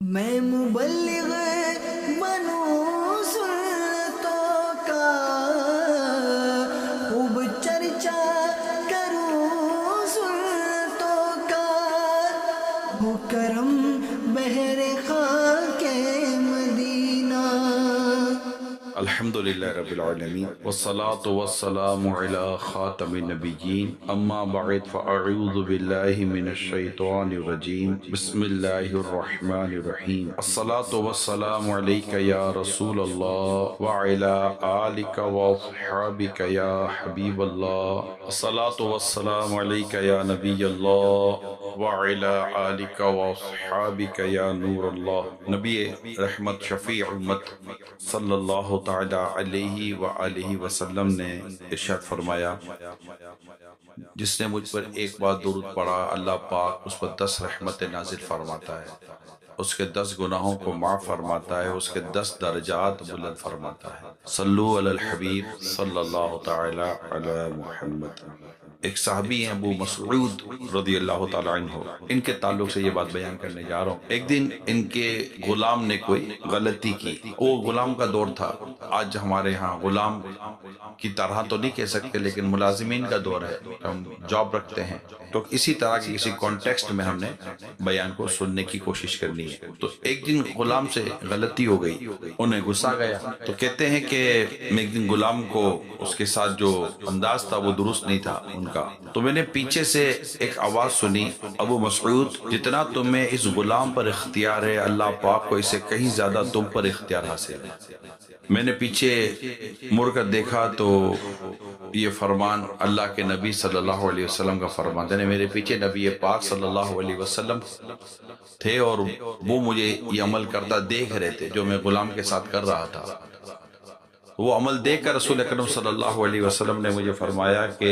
میں مبلغ بنوں سنتوں کا، خوب چرچا کروں سنتوں کا، ہو کرم بہر خاک مدینہ۔ الحمدللہ رب العالمین والصلاة والسلام علی خاتم النبیین، اما بعد فاعوذ باللہ من الشیطان الرجیم، بسم اللہ الرحمن الرحیم۔ الصلاة والسلام علیک یا رسول اللہ وعلی آلک واصحابک یا حبیب اللہ۔ الصلاة والسلام علیک یا نبی اللہ وعلی آلک واصحابک یا نور اللہ۔ نبی رحمت شفیع امت صلی اللہ تعالی علیہ وآلہ وسلم نے ارشاد فرمایا، جس نے مجھ پر ایک بار درود پڑھا اللہ پاک اس پر 10 رحمت نازل فرماتا ہے، اس کے 10 گناہوں کو معاف فرماتا ہے، اس کے 10 درجات بلند فرماتا ہے۔ صلو علی الحبیب صلی اللہ تعالی علی محمد۔ ایک صحابی ہیں ابو مسعود رضی اللہ تعالی عنہ، ان کے تعلق سے یہ بات بیان کرنے جا رہا ہوں۔ ایک دن ان کے غلام نے کوئی غلطی کی، وہ غلام کا دور تھا۔ آج ہمارے ہاں غلام کی طرح تو نہیں کہہ سکتے، لیکن ملازمین کا دور ہے، ہم جاب رکھتے ہیں، تو اسی طرح کی کسی کانٹیکسٹ میں ہم نے بیان کو سننے کی کوشش کرنی ہے۔ تو ایک دن غلام سے غلطی ہو گئی، انہیں غصہ گیا، تو کہتے ہیں کہ میں ایک دن غلام کو اس کے ساتھ جو انداز تھا وہ درست نہیں تھا ان کا، تو میں نے پیچھے سے ایک آواز سنی، ابو مسعود جتنا تمہیں اس غلام پر اختیار ہے اللہ پاک کو اس سے کہیں زیادہ تم پر اختیار حاصل ہے۔ میں نے پیچھے مڑ کر دیکھا تو یہ فرمان اللہ کے نبی صلی اللہ علیہ وسلم کا فرمان تھا، میرے پیچھے نبی پاک صلی اللہ علیہ وسلم تھے اور وہ مجھے یہ عمل کرتا دیکھ رہے تھے جو میں غلام کے ساتھ کر رہا تھا۔ وہ عمل دیکھ کر رسول اکرم صلی اللہ علیہ وسلم نے مجھے فرمایا کہ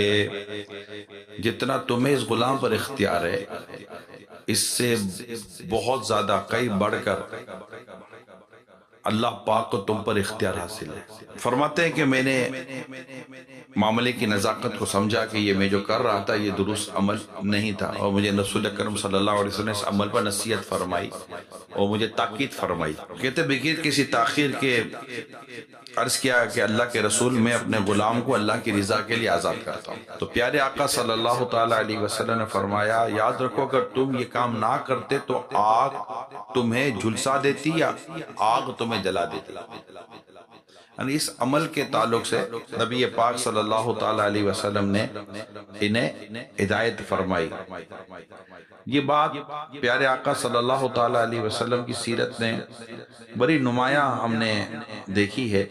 جتنا تمہیں اس غلام پر اختیار ہے اس سے بہت زیادہ کئی بڑھ کر اللہ پاک کو تم پر اختیار حاصل ہے۔ فرماتے ہیں کہ میں نے معاملے کی نزاکت کو سمجھا کہ یہ میں جو کر رہا تھا یہ درست عمل نہیں تھا، اور مجھے رسول اکرم صلی اللہ علیہ وسلم نے اس عمل پر نصیحت فرمائی اور مجھے تاکید فرمائی۔ کہتے بغیر کسی تاخیر کے عرض کیا کہ اللہ کے رسول میں اپنے غلام کو اللہ کی رضا کے لیے آزاد کرتا ہوں۔ تو پیارے آقا صلی اللہ تعالی علیہ وسلم نے فرمایا یاد رکھو اگر تم یہ کام نہ کرتے تو آگ تمہیں جھلسا دیتی یا آگ تمہیں جلا دیتی۔ یعنی اس عمل کے تعلق سے نبی پاک صلی اللہ تعالی علیہ وسلم نے انہیں ہدایت فرمائی۔ یہ بات پیارے آقا صلی اللہ تعالی علیہ وسلم کی سیرت میں بڑی نمایاں ہم نے دیکھی ہے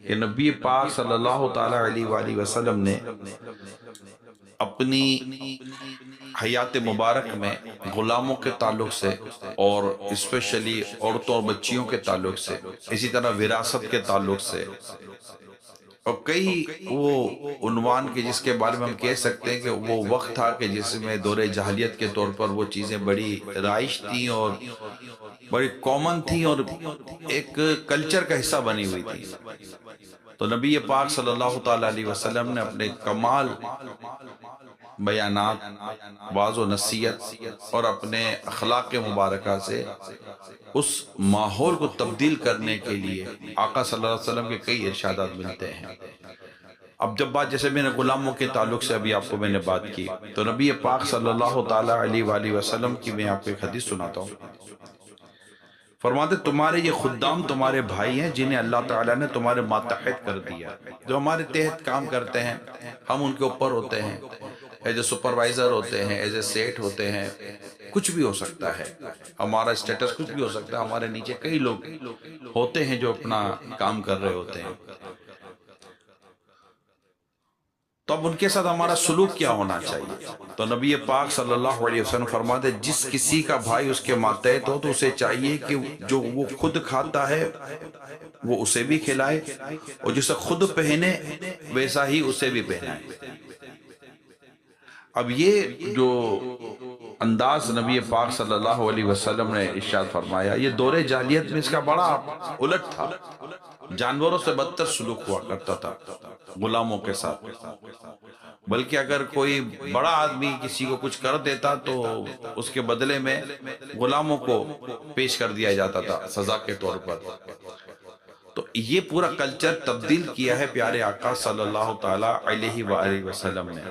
کہ نبی پاک صلی اللہ تعالی علیہ وآلہ وسلم نے اپنی حیات مبارک میں غلاموں کے تعلق سے اور اسپیشلی عورتوں اور بچیوں کے تعلق سے، اسی طرح وراثت کے تعلق سے، اور کئی وہ عنوان کے جس کے بارے میں ہم کہہ سکتے ہیں کہ وہ وقت تھا کہ جس میں دور جاہلیت کے طور پر وہ چیزیں بڑی رائج تھیں اور بڑی کامن تھیں اور ایک کلچر کا حصہ بنی ہوئی تھی۔ تو نبی پاک صلی اللہ تعالی علیہ وسلم نے اپنے کمال بیانات، واعظ و نصیحت اور اپنے اخلاق مبارکہ سے اس ماحول کو تبدیل کرنے کے لیے آقا صلی اللہ علیہ وسلم کے کئی ارشادات ملتے ہیں۔ اب جب بات جیسے میں نے غلاموں کے تعلق سے ابھی آپ کو میں نے بات کی، تو نبی پاک صلی اللہ تعالی علیہ وآلہ وسلم کی میں آپ کو ایک حدیث سناتا ہوں۔ فرماتے تمہارے یہ خدام تمہارے بھائی ہیں جنہیں اللہ تعالیٰ نے تمہارے ماتحت کر دیا، جو ہمارے تحت کام کرتے ہیں، ہم ان کے اوپر ہوتے ہیں، ایز اے سپروائزر ہوتے ہیں، ایز اے سیٹ ہوتے ہیں، کچھ بھی ہو سکتا ہے، ہمارا اسٹیٹس کچھ بھی ہو سکتا ہے، ہمارے نیچے کئی لوگ ہوتے ہیں جو اپنا کام کر رہے ہوتے ہیں۔ تو اب ان کے ساتھ ہمارا سلوک کیا ہونا چاہیے؟ تو نبی پاک صلی اللہ علیہ وسلم فرماتے جس کسی کا بھائی اس کے ماتحت ہو تو اسے چاہیے کہ جو وہ خود کھاتا ہے وہ اسے بھی کھلائے، اور جسے خود پہنے ویسا ہی اسے بھی پہنائے۔ اب یہ جو انداز نبی پاک صلی اللہ علیہ وسلم نے ارشاد فرمایا یہ دور جاہلیت میں اس کا بڑا الٹ تھا، جانوروں سے بدتر سلوک ہوا کرتا تھا۔ غلاموں کے ساتھ، بلکہ اگر کوئی بڑا آدمی کسی کو کچھ کر دیتا تو اس کے بدلے میں غلاموں کو پیش کر دیا جاتا تھا سزا کے طور پر۔ تو یہ پورا کلچر تبدیل کیا ہے پیارے آقا صلی اللہ تعالی علیہ وآلہ وسلم نے۔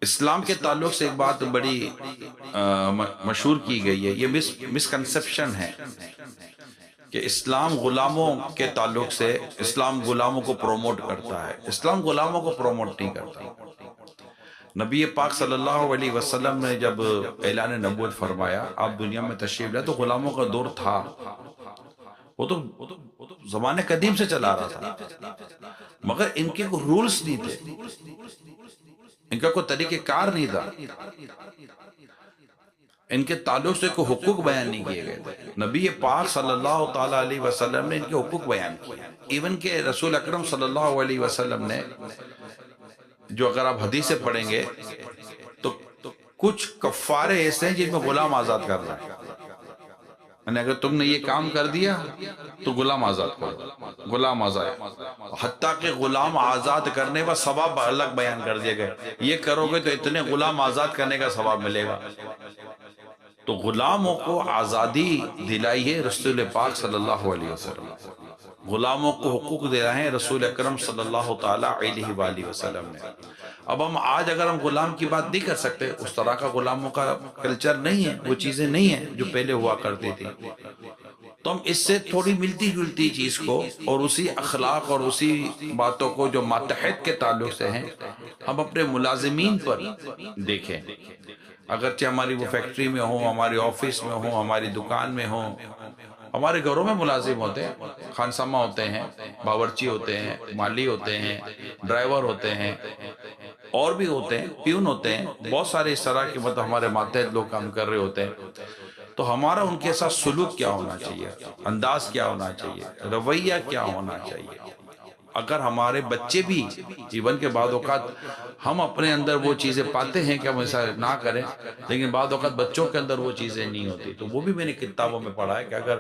اسلام کے تعلق سے ایک بات بڑی مشہور کی گئی ہے، یہ مسکنسپشن ہے کہ اسلام غلاموں کے تعلق سے اسلام غلاموں کو پروموٹ کرتا ہے۔ اسلام غلاموں کو پروموٹ نہیں کرتا۔ نبی پاک صلی اللہ علیہ وسلم نے جب اعلان نبوت فرمایا، آپ دنیا میں تشریف لائے، تو غلاموں کا دور تھا، وہ تو زمانے قدیم سے چلا رہا تھا، مگر ان کے کوئی رولز نہیں تھے، ان کا کوئی طریقہ کار نہیں تھا، ان کے تعلق سے کوئی حقوق بیان نہیں کیے گئے تھے۔ نبی پاک صلی اللہ تعالیٰ علیہ وسلم نے ان کے حقوق بیان کیے، ایون کہ رسول اکرم صلی اللہ علیہ وسلم نے، جو اگر آپ حدیث سے پڑھیں گے تو کچھ کفارے ایسے ہیں جن میں غلام آزاد کر رہا ہے، یعنی اگر تم نے یہ کام کر دیا تو غلام آزاد کرو، غلام آزاد، حتیٰ کہ غلام آزاد کرنے کا ثواب الگ بیان کر دیا گیا، یہ کرو گے تو اتنے غلام آزاد کرنے کا ثواب ملے گا۔ تو غلاموں کو آزادی دلائی ہے رسول پاک صلی اللہ علیہ وسلم، غلاموں کو حقوق دلائے ہیں رسول اکرم صلی اللہ تعالیٰ علیہ وآلہ وسلم نے۔ اب ہم آج اگر ہم غلام کی بات نہیں کر سکتے، اس طرح کا غلاموں کا کلچر نہیں ہے، وہ چیزیں نہیں ہیں جو پہلے ہوا کرتی تھی، تو ہم اس سے تھوڑی ملتی جلتی چیز کو اور اسی اخلاق اور اسی باتوں کو جو ماتحت کے تعلق سے ہیں ہم اپنے ملازمین پر دیکھیں، اگرچہ ہماری وہ فیکٹری میں ہوں، ہماری آفس میں ہوں، ہماری دکان میں ہوں، ہمارے گھروں میں ملازم ہوتے ہیں، خانسامہ ہوتے ہیں، باورچی ہوتے ہیں، مالی ہوتے ہیں، ڈرائیور ہوتے ہیں، اور بھی ہوتے ہیں، پیون ہوتے ہیں، بہت سارے اس طرح کے مطلب ہمارے ماتحت لوگ کام کر رہے ہوتے ہیں۔ تو ہمارا ان کے ساتھ سلوک کیا ہونا چاہیے، انداز کیا ہونا چاہیے، رویہ کیا ہونا چاہیے۔ اگر ہمارے بچے بھی، ایون کے بعض اوقات ہم اپنے اندر وہ چیزیں پاتے ہیں کہ ہم ایسا نہ کریں، لیکن بعض اوقات بچوں کے اندر وہ چیزیں نہیں ہوتی، تو وہ بھی میں نے کتابوں میں پڑھا ہے کہ اگر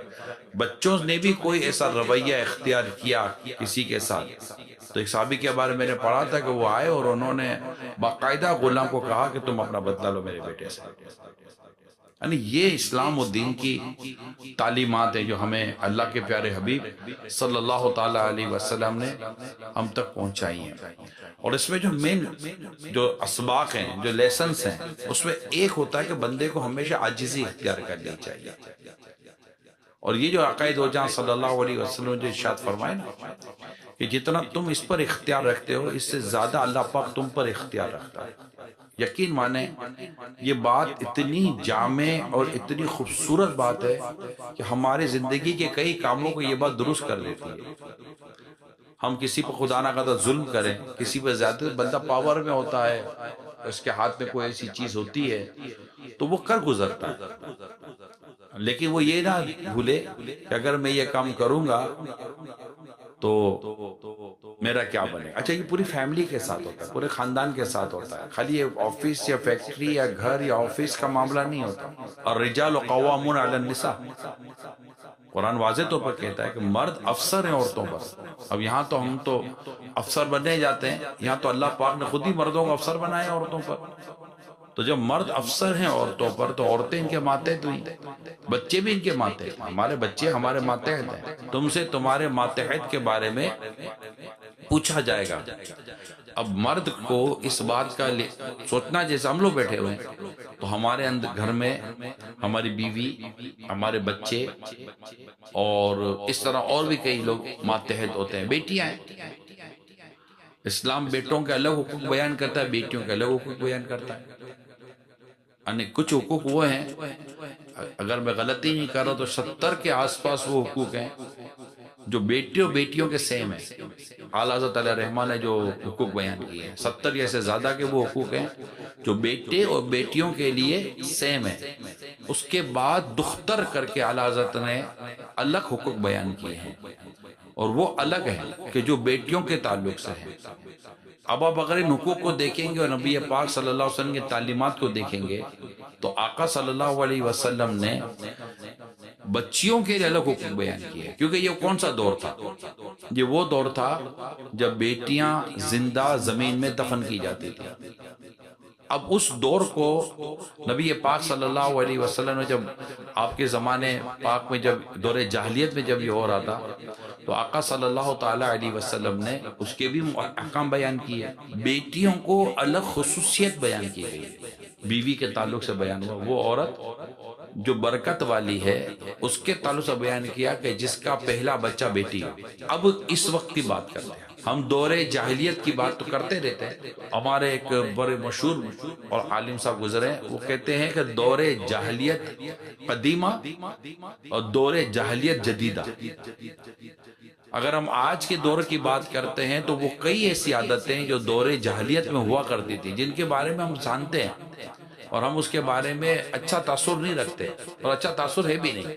بچوں نے بھی کوئی ایسا رویہ اختیار کیا کسی کے ساتھ، تو ایک صحابی کے بارے میں نے پڑھا تھا کہ وہ آئے اور انہوں نے باقاعدہ غلام کو کہا کہ تم اپنا بدلہ لو میرے بیٹے سے۔ یعنی یہ اسلام و دین کی تعلیمات ہیں جو ہمیں اللہ کے پیارے حبیب صلی اللہ تعالیٰ علیہ وسلم نے ہم تک پہنچائی ہیں۔ اور اس میں جو مین جو اسباق ہیں، جو لیسنز ہیں، اس میں ایک ہوتا ہے کہ بندے کو ہمیشہ عاجزی اختیار کرنی چاہیے۔ اور یہ جو آقا دو جہاں صلی اللہ علیہ وسلم نے جو ارشاد فرمائے نا کہ جتنا تم اس پر اختیار رکھتے ہو، اس سے زیادہ اللہ پاک تم پر اختیار رکھتا ہے۔ یقین مانیں یہ بات اتنی جامع اور اتنی خوبصورت بات ہے کہ ہمارے زندگی کے کئی کاموں کو یہ بات درست کر دیتی ہے۔ ہم کسی پر خدا نہ خواستہ ظلم کریں، کسی پر زیادہ، بندہ پاور میں ہوتا ہے، اس کے ہاتھ میں کوئی ایسی چیز ہوتی ہے تو وہ کر گزرتا ہے، لیکن وہ یہ نہ بھولے کہ اگر میں یہ کام کروں گا تو میرا کیا بنے۔ اچھا، یہ پوری فیملی کے ساتھ ہوتا ہے، پورے خاندان کے ساتھ ہوتا ہے، خالی یہ آفس یا فیکٹری یا گھر یا آفس کا معاملہ نہیں ہوتا۔ الرجال قوامون علی النساء، قرآن واضح طور پر کہتا ہے کہ مرد افسر ہیں عورتوں پر۔ اب یہاں تو ہم تو افسر بننے جاتے ہیں، یہاں تو اللہ پاک نے خود ہی مردوں کو افسر بنایا عورتوں پر۔ تو جب مرد افسر ہیں عورتوں پر تو عورتیں ان کے ماتحت ہوئی، بچے بھی ان کے ماتحت، ہمارے بچے ہمارے ماتحت ہیں۔ تم سے تمہارے ماتحت کے بارے میں پوچھا جائے گا۔ اب مرد کو اس بات کا سوچنا، جیسے ہم لوگ بیٹھے ہوئے ہیں تو ہمارے اندر گھر میں ہماری بیوی، ہمارے بچے اور اس طرح اور بھی کئی لوگ ماتحت ہوتے ہیں، بیٹیاں ہیں۔ اسلام بیٹوں کے الگ حقوق بیان کرتا ہے، بیٹیوں کے الگ حقوق بیان کرتا ہے۔ یعنی کچھ حقوق وہ ہیں، اگر میں غلطی نہیں کر رہا تو 70 کے آس پاس وہ حقوق ہیں جو بیٹیوں کے سیم ہیں۔ اعلیٰ حضرت علیہ رحمٰن نے جو حقوق بیان کیے ہیں 70 یا سے زیادہ کے وہ حقوق ہیں جو بیٹے اور بیٹیوں کے لیے سیم ہیں۔ اس کے بعد دختر کر کے اعلیٰ حضرت نے الگ حقوق بیان کیے ہیں، اور وہ الگ ہیں کہ جو بیٹیوں کے تعلق سے ہیں۔ اب آپ اگر ان حقوق کو دیکھیں گے اور نبی پاک صلی اللہ علیہ وسلم کی تعلیمات کو دیکھیں گے تو آقا صلی اللہ علیہ وسلم نے بچیوں کے لیے الگ حکم بیان کیا ہے، کیونکہ یہ کون سا دور تھا؟ یہ وہ دور تھا جب بیٹیاں زندہ زمین میں دفن کی جاتی تھی۔ اب اس دور کو نبی پاک صلی اللہ علیہ وسلم نے جب آپ کے زمانے پاک میں جب دور جاہلیت میں جب یہ ہو رہا تھا تو آقا صلی اللہ تعالی علیہ وسلم نے اس کے بھی احکام بیان کیے، بیٹیوں کو الگ خصوصیت بیان کی گئی، بیوی کے تعلق سے بیان ہوا، وہ عورت جو برکت والی ہے اس کے تعلق سے بیان کیا کہ جس کا پہلا بچہ بیٹی ہو۔ اب اس وقت کی بات کرتے ہیں، ہم دور جاہلیت کی بات تو کرتے رہتے ہیں۔ ہمارے ایک بڑے مشہور اور عالم صاحب گزرے ہیں، وہ کہتے ہیں کہ دور جاہلیت قدیمہ اور دور جاہلیت جدیدہ۔ اگر ہم آج کے دور کی بات کرتے ہیں تو وہ کئی ایسی عادتیں جو دور جاہلیت میں ہوا کرتی تھی جن کے بارے میں ہم جانتے ہیں اور ہم اس کے بارے میں اچھا تاثر نہیں رکھتے اور اچھا تاثر ہے بھی نہیں،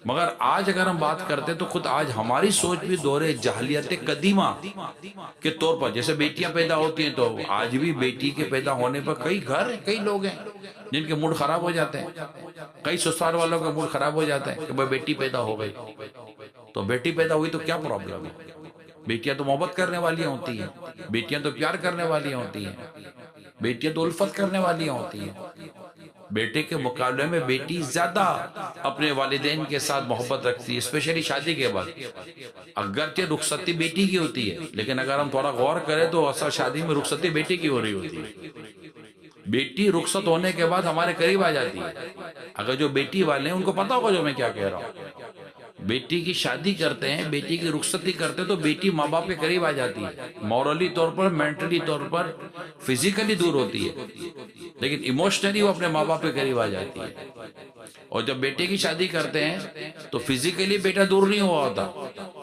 مگر آج اگر ہم بات کرتے تو خود آج ہماری سوچ بھی دور جاہلیت قدیمہ کے طور پر، جیسے بیٹیاں پیدا ہوتی ہیں تو آج بھی بیٹی کے پیدا ہونے پر کئی گھر ہیں، کئی لوگ ہیں جن کے موڈ خراب ہو جاتے ہیں، کئی سسرال والوں کا موڈ خراب ہو جاتا ہے کہ بھائی بیٹی پیدا ہو گئی، تو بیٹی پیدا ہوئی تو کیا پرابلم ہے؟ بیٹیاں تو محبت کرنے والی ہوتی ہیں، بیٹیاں تو پیار کرنے والی ہوتی ہیں، بیٹیاں تو الفت کرنے والی ہوتی ہیں۔ بیٹے کے مقابلے میں بیٹی زیادہ اپنے والدین کے ساتھ محبت رکھتی ہے، اسپیشلی شادی کے بعد۔ اگرچہ رخصتی بیٹی کی ہوتی ہے لیکن اگر ہم تھوڑا غور کریں تو اصل شادی میں رخصتی بیٹی کی ہو رہی ہوتی ہے۔ بیٹی رخصت ہونے کے بعد ہمارے قریب آ جاتی ہے۔ اگر جو بیٹی والے ہیں ان کو پتا ہوگا جو میں کیا کہہ رہا ہوں، بیٹی کی شادی کرتے ہیں، بیٹی کی رخصتی کرتے ہیں تو بیٹی ماں باپ کے قریب آ جاتی ہے، مورلی طور پر، مینٹلی طور پر، فزیکلی دور ہوتی ہے لیکن ایموشنلی وہ اپنے ماں باپ کے قریب آ جاتی ہے۔ اور جب بیٹے کی شادی کرتے ہیں تو فزیکلی بیٹا دور نہیں ہوا ہوتا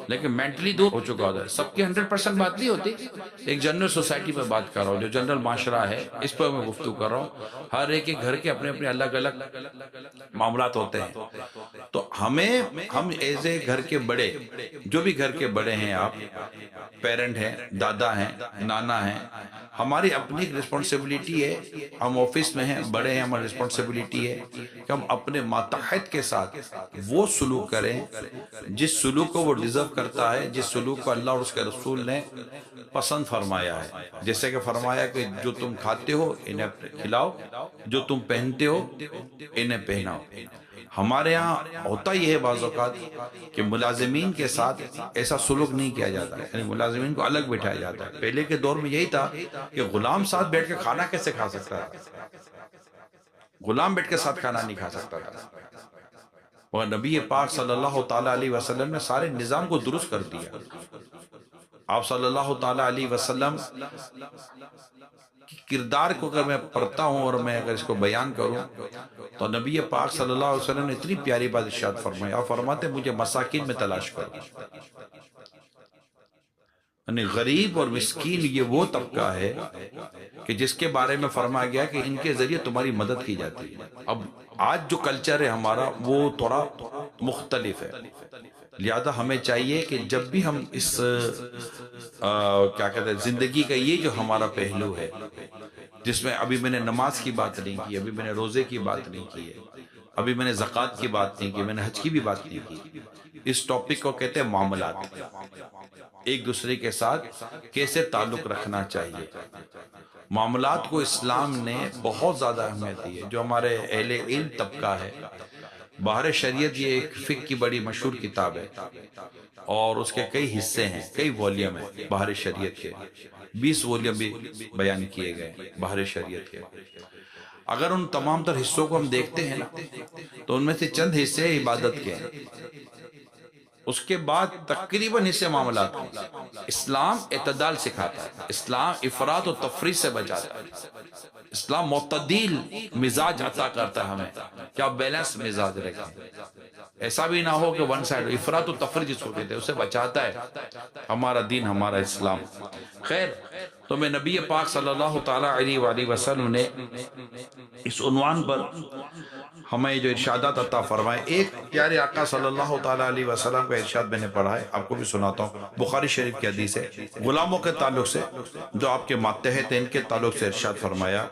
لیکن مینٹلی دور ہو چکا ہوتا ہے۔ سب کی 100% بات نہیں ہوتی، ایک جنرل سوسائٹی پہ بات کر رہا ہوں، جو جنرل معاشرہ ہے اس پر میں گفتگو کر رہا ہوں۔ ہر ایک کے گھر کے اپنے اپنے الگ الگ معاملات ہوتے ہیں، تو ہم ایز اے گھر کے بڑے، جو بھی گھر کے بڑے ہیں، آپ پیرنٹ ہیں، دادا ہیں، نانا ہیں، ہماری اپنی رسپانسبلٹی ہے، ہم آفس میں ہیں، بڑے ہیں، ہماری رسپانسبلٹی ہے کہ ہم اپنے ماتحت کے ساتھ وہ سلوک کریں جس سلوک کو وہ ڈیزرو کرتا ہے، جس سلوک کو اللہ اور اس کے رسول نے پسند فرمایا ہے۔ جیسے کہ فرمایا کہ جو تم کھاتے ہو انہیں کھلاؤ، جو تم پہنتے ہو انہیں پہناؤ۔ ہمارے ہاں ہوتا یہ ہے بعض اوقات کہ ملازمین کے ساتھ ایسا سلوک نہیں کیا جاتا ہے، یعنی ملازمین کو الگ بٹھایا جاتا ہے۔ پہلے کے دور میں یہی تھا کہ غلام ساتھ بیٹھ کے کھانا کیسے کھا سکتا ہے؟ غلام بیٹھ کے ساتھ کھانا نہیں کھا سکتا تھا، اور نبی پاک صلی اللہ تعالیٰ علیہ وسلم نے سارے نظام کو درست کر دیا۔ آپ صلی اللہ تعالیٰ علیہ وسلم کردار کو اگر میں پڑھتا ہوں اور میں اگر اس کو بیان کروں تو نبی پاک صلی اللہ علیہ وسلم نے اتنی پیاری بات ارشاد فرمائی، آپ فرماتے مجھے مساکین میں تلاش کرو، یعنی غریب اور مسکین یہ وہ طبقہ ہے کہ جس کے بارے میں فرمایا گیا کہ ان کے ذریعے تمہاری مدد کی جاتی ہے۔ اب آج جو کلچر ہے ہمارا وہ تھوڑا مختلف ہے، لہذا ہمیں چاہیے کہ جب بھی ہم اس کیا کہتے ہیں زندگی کا یہ جو ہمارا پہلو ہے جس میں ابھی میں نے نماز کی بات نہیں کی، ابھی میں نے روزے کی بات نہیں کی ہے، ابھی میں نے زکوٰۃ کی بات نہیں کی، میں نے حج کی بھی بات نہیں کی، اس ٹاپک کو کہتے ہیں معاملات، ایک دوسرے کے ساتھ کیسے تعلق رکھنا چاہیے۔ معاملات کو اسلام نے بہت زیادہ اہمیت دی ہے۔ جو ہمارے اہل علم طبقہ ہے، بحر شریعت یہ ایک فقہ کی بڑی مشہور کتاب ہے اور اس کے کئی حصے ہیں، کئی والیوم ہیں بحر شریعت کے، 20 والیوم بھی بیان کیے گئے بحر شریعت کے۔ اگر ان تمام تر حصوں کو ہم دیکھتے ہیں تو ان میں سے چند حصے عبادت کے ہیں، اس کے بعد تقریباً حصے معاملات ہیں۔ اسلام اعتدال سکھاتا ہے، اسلام افراط و تفریط سے بچاتا ہے، اسلام معتدل مزاج عطا کرتا ہے ہمیں کہ آپ بیلنس مزاج رکھیں، ایسا بھی نہ ہو کہ ون سائڈ افراط و تفریط جس کو کہتے ہیں اسے بچاتا ہے ہمارا دین، ہمارا اسلام۔ خیر، تو میں نبی پاک صلی اللہ تعالیٰ علیہ وآلہ وسلم نے اس عنوان پر ہمیں جو ارشادات عطا فرمائے، ایک پیارے آقا صلی اللہ تعالیٰ علیہ وسلم کا ارشاد میں نے پڑھا ہے، آپ کو بھی سناتا ہوں، بخاری شریف کی حدیث ہے، غلاموں کے تعلق سے جو آپ کے ماتحت ہیں ان کے تعلق سے ارشاد فرمایا،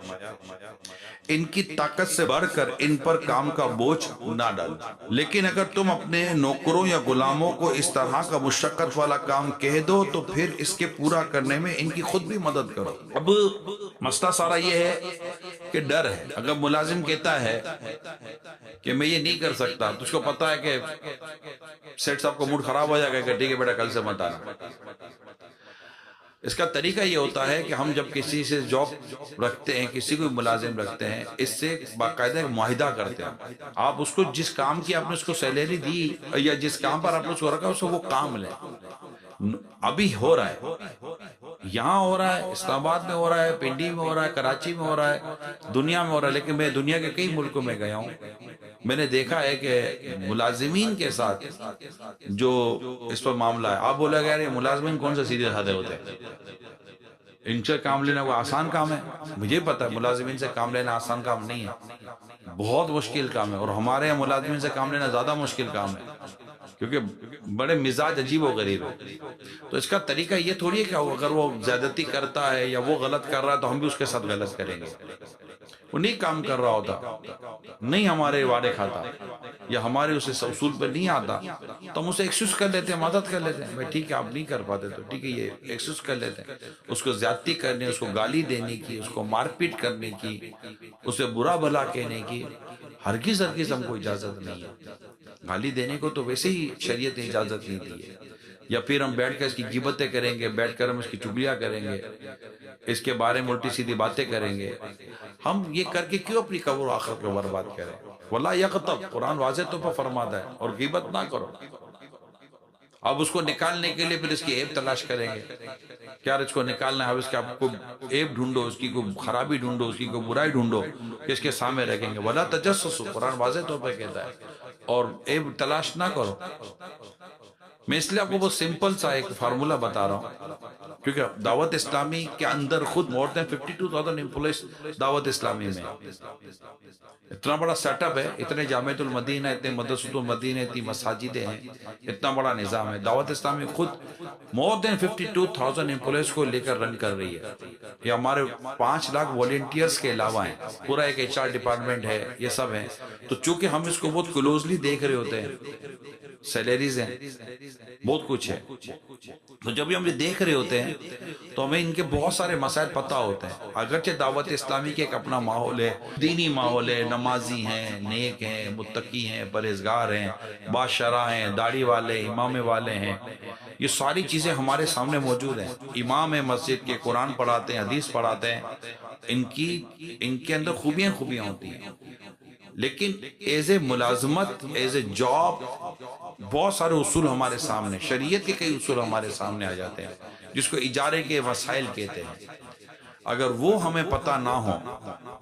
ان کی طاقت سے بڑھ کر ان پر کام کا بوجھ نہ ڈال، لیکن اگر تم اپنے نوکروں یا غلاموں کو اس طرح کا مشقت والا کام کہہ دو تو پھر اس کے پورا کرنے میں ان کی خود بھی مدد کرو۔ اب مسئلہ سارا یہ ہے کہ ڈر ہے، اگر ملازم کہتا ہے کہ میں یہ نہیں کر سکتا تو اس کو پتا ہے کہ سیٹ صاحب کو موڈ خراب ہو جائے گا کہ ٹھیک ہے بیٹا کل سے مت آنا۔ اس کا طریقہ یہ ہوتا ہے کہ ہم جب کسی سے جاب رکھتے ہیں، کسی کو ملازم رکھتے ہیں، اس سے باقاعدہ معاہدہ کرتے ہیں، آپ اس کو جس کام کی آپ نے اس کو سیلری دی یا جس کام پر آپ نے اس کو رکھا اس کو وہ کام لیں۔ ابھی ہو رہا ہے، یہاں ہو رہا ہے، اسلام آباد میں ہو رہا ہے، پنڈی میں ہو رہا ہے، کراچی میں ہو رہا ہے، دنیا میں ہو رہا ہے، لیکن میں دنیا کے کئی ملکوں میں گیا ہوں، میں نے دیکھا ہے کہ ملازمین کے ساتھ جو اس پر معاملہ ہے، آپ بولے گا یار یہ ملازمین کون سے سیدھے سادھے ہوتے ہیں، ان سے کام لینا وہ آسان کام ہے؟ مجھے پتا ہے ملازمین سے کام لینا آسان کام نہیں ہے، بہت مشکل کام ہے، اور ہمارے یہاں ملازمین سے کام لینا زیادہ مشکل کام ہے کیونکہ بڑے مزاج عجیب و غریب ہے۔ تو اس کا طریقہ یہ تھوڑی ہے کہ اگر وہ زیادتی کرتا ہے یا وہ غلط کر رہا ہے تو ہم بھی اس کے ساتھ غلط کریں گے، وہ نہیں کام کر رہا ہوتا، نہیں ہمارے وعدے کھاتا یا ہمارے اسے اصول پر نہیں آتا تو ہم اسے ایکسکیوز کر لیتے ہیں، مدد کر لیتے ہیں، بھائی ٹھیک ہے آپ نہیں کر پاتے تو ٹھیک ہے، یہ ایکسکیوز کر لیتے ہیں۔ اس کو زیادتی کرنے، اس کو گالی دینے کی، اس کو مار پیٹ کرنے کی، اسے برا بھلا کہنے کی ہرگز ہم کو اجازت نہیں ہے۔ گالی دینے کو تو ویسے ہی شریعت نے اجازت نہیں دی ہے، یا پھر ہم بیٹھ کر اس کی غیبتیں کریں گے، بیٹھ کر ہم اس کی چگلیاں کریں گے، اس کے بارے میں الٹی سیدھی باتیں کریں گے، ہم یہ کر کے کیوں اپنی قبر و آخرت کو برباد کریں؟ وَلَا يَغْتَبْ، قرآن واضح طور پر فرماتا ہے، اور غیبت نہ کرو۔ اب اس کو نکالنے کے لیے پھر اس کی عیب تلاش کریں گے کہ یار اس کو نکالنا ہے، اب اس کا آپ کو عیب ڈھونڈو، اس کی کوئی خرابی ڈھونڈو، اس کی کوئی برائی ڈھونڈو کہ اس کے سامنے رکھیں گے۔ وَلَا تَجَسَّسُوا، قرآن واضح طور پر کہتا ہے، اور عیب تلاش نہ کرو۔ میں اس لیے آپ کو بہت سمپل سا ایک فارمولہ بتا رہا ہوں کیونکہ دعوت اسلامی کے اندر خود more than 52,000 امپلائز دعوت اسلامی میں، اتنا بڑا سیٹ اپ ہے، اتنے جامعۃ المدینہ، اتنے مدرسۃ المدینہ، اتنی مساجدیں ہیں، اتنا بڑا نظام ہے۔ دعوت اسلامی خود more than 52,000 امپلائز کو لے کر رن کر رہی ہے۔ یہ ہمارے 5 لاکھ والنٹیئرز کے علاوہ ہیں، پورا ایک HR ڈپارٹمنٹ ہے، یہ سب ہیں۔ تو چونکہ ہم اس کو بہت کلوزلی دیکھ رہے ہوتے ہیں، سیلریز ہیں، بہت کچھ ہے، تو جب ہم یہ دیکھ رہے ہوتے ہیں تو ہمیں ان کے بہت سارے مسائل پتہ ہوتے ہیں۔ اگرچہ دعوت اسلامی کے ایک اپنا ماحول ہے، دینی ماحول ہے، نمازی ہیں، نیک ہیں، متقی ہیں، پرہیزگار ہیں، باشرع ہیں، داڑھی والے، امام والے ہیں، یہ ساری چیزیں ہمارے سامنے موجود ہیں۔ امام ہیں مسجد کے، قرآن پڑھاتے ہیں، حدیث پڑھاتے ہیں، ان کے اندر خوبیاں ہوتی ہیں، لیکن ایز اے ملازمت، ایز اے جاب، بہت سارے اصول ہمارے سامنے، شریعت کے کئی اصول ہمارے سامنے آ جاتے ہیں جس کو اجارے کے وسائل کہتے ہیں۔ اگر وہ ہمیں پتہ نہ ہو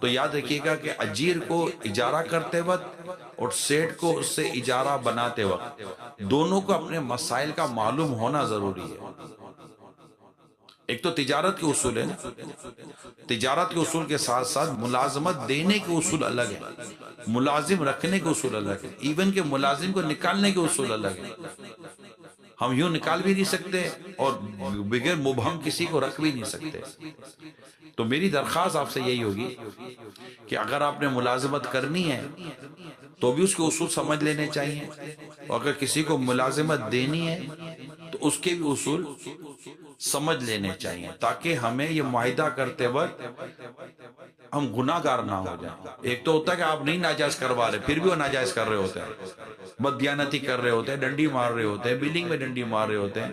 تو یاد رکھیے گا کہ اجیر کو اجارہ کرتے وقت اور سیٹ کو اس سے اجارہ بناتے وقت دونوں کو اپنے مسائل کا معلوم ہونا ضروری ہے۔ ایک تو تجارت کے اصول ہے، تجارت کے اصول کے ساتھ ساتھ ملازمت دینے کے اصول الگ ہیں، ملازم رکھنے کے اصول الگ ہیں، ایون کہ ملازم کو نکالنے کے اصول الگ ہیں۔ ہم یوں نکال بھی نہیں سکتے اور بغیر مبہم کسی کو رکھ بھی نہیں سکتے۔ تو میری درخواست آپ سے یہی ہوگی کہ اگر آپ نے ملازمت کرنی ہے تو بھی اس کے اصول سمجھ لینے چاہیے، اور اگر کسی کو ملازمت دینی ہے تو اس کے بھی اصول سمجھ لینے چاہیے، تاکہ ہمیں یہ معاہدہ کرتے وقت ہم گناہ گار نہ ہو جائیں۔ ایک تو ہوتا ہے کہ آپ نہیں ناجائز کروا رہے، پھر بھی وہ ناجائز کر رہے ہوتے ہیں، بددیانتی کر رہے ہوتے ہیں، ڈنڈی مار رہے ہوتے ہیں، بلنگ میں ڈنڈی مار رہے ہوتے ہیں،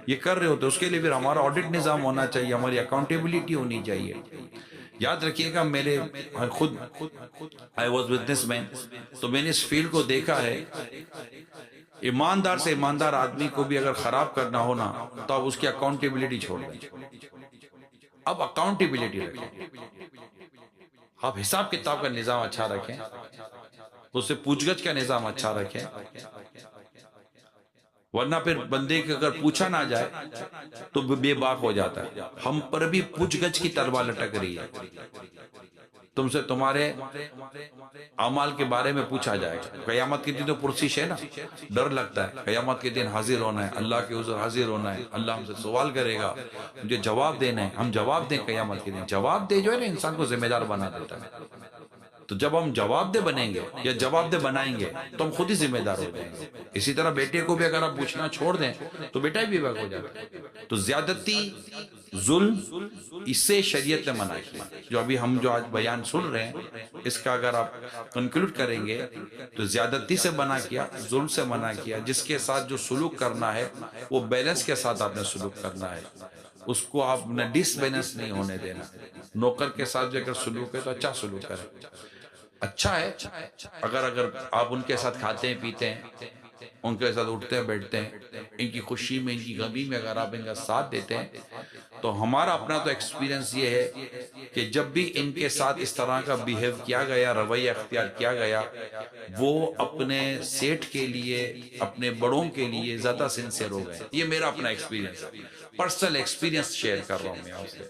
یہ کر رہے ہوتے ہیں۔ اس کے لیے پھر ہمارا آڈٹ نظام ہونا چاہیے، ہماری اکاؤنٹیبلٹی ہونی چاہیے۔ یاد رکھیے گا، میرے خود I was witness میں، تو میں نے اس فیلڈ کو دیکھا ہے، ایماندار سے ایماندار آدمی کو بھی اگر خراب کرنا ہونا تو اب اس کی اکاؤنٹیبلٹی چھوڑ دیں، اب اکاؤنٹیبلٹی رکھیں، آپ حساب کتاب کا نظام اچھا رکھیں، اس سے پوچھ گچھ کا نظام اچھا رکھیں، ورنہ پھر بندے کے اگر پوچھا نہ جائے تو بے باک ہو جاتا ہے. ہم پر بھی پوچھ گچھ کی تلوار لٹک رہی ہے. تم سے تمہارے اعمال کے بارے میں پوچھا جائے گا. قیامت کے دن تو پرسش ہے نا, ڈر لگتا ہے. قیامت کے دن حاضر ہونا ہے, اللہ کے حضور حاضر ہونا ہے, اللہ ہم سے سوال کرے گا, مجھے جواب دینا ہے. ہم جواب دیں قیامت کے دن. جواب دے جو ہے نا انسان کو ذمہ دار بنا دیتا ہے. تو جب ہم جواب دہ بنیں گے یا جواب دہ بنائیں گے تو ہم خود ہی ذمہ دار ہو جائیں گے. اسی طرح بیٹے کو بھی اگر آپ پوچھنا چھوڑ دیں تو بیٹا بھی بے باک ہو جاتا ہے. تو زیادتی, ظلم, اس سے شریعت نے منع کیا. جو ابھی ہم جو آج بیان سن رہے ہیں اس کا اگر آپ کنکلوڈ کریں گے تو زیادتی سے منع کیا, ظلم سے منع کیا. جس کے ساتھ جو سلوک کرنا ہے وہ بیلنس کے ساتھ آپ نے سلوک کرنا ہے, اس کو آپ نے ڈس بیلنس نہیں ہونے دینا. نوکر کے ساتھ جو اگر سلوک ہے تو اچھا سلوک کریں. اچھا ہے اگر آپ ان کے ساتھ کھاتے ہیں پیتے ہیں, ان کے ساتھ اٹھتے ہیں بیٹھتے ہیں, ان کی خوشی میں ان کی غمی میں اگر آپ ان کا ساتھ دیتے ہیں. تو ہمارا اپنا تو ایکسپیرینس یہ ہے کہ جب بھی ان کے ساتھ اس طرح کا بیہیو کیا گیا, رویہ اختیار کیا گیا, وہ اپنے سیٹھ کے لیے, اپنے بڑوں کے لیے زیادہ سنسیئر ہو گئے. یہ میرا اپنا ایکسپیرینس ہے, پرسنل ایکسپیرینس شیئر کر رہا ہوں میں آپ سے.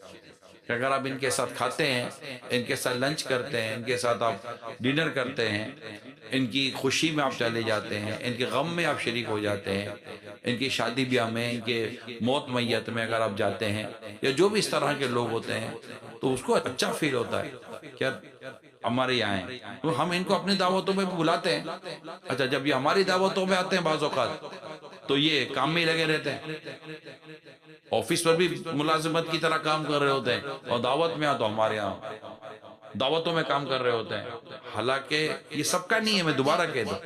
کہ اگر آپ ان کے ساتھ کھاتے ہیں, ان کے ساتھ لنچ کرتے ہیں, ان کے ساتھ آپ ڈنر کرتے ہیں, ان کی خوشی میں آپ چلے جاتے ہیں, ان کے غم میں آپ شریک ہو جاتے ہیں, ان کی شادی بیاہ میں, ان کے موت میت میں اگر آپ جاتے ہیں, یا جو بھی اس طرح کے لوگ ہوتے ہیں, تو اس کو اچھا فیل ہوتا ہے کہ ہمارے یہاں ہیں. تو ہم ان کو اپنی دعوتوں میں بھی بلاتے ہیں. اچھا, جب یہ ہماری دعوتوں میں آتے ہیں بعض اوقات تو یہ کام میں ہی لگے رہتے ہیں. آفس پر بھی ملازمت کی طرح کام کر رہے ہوتے ہیں, اور دعوت میں تو ہمارے یہاں دعوتوں میں کام کر رہے ہوتے ہیں. حالانکہ یہ سب کا نہیں ہے, میں دوبارہ کہہ دوں,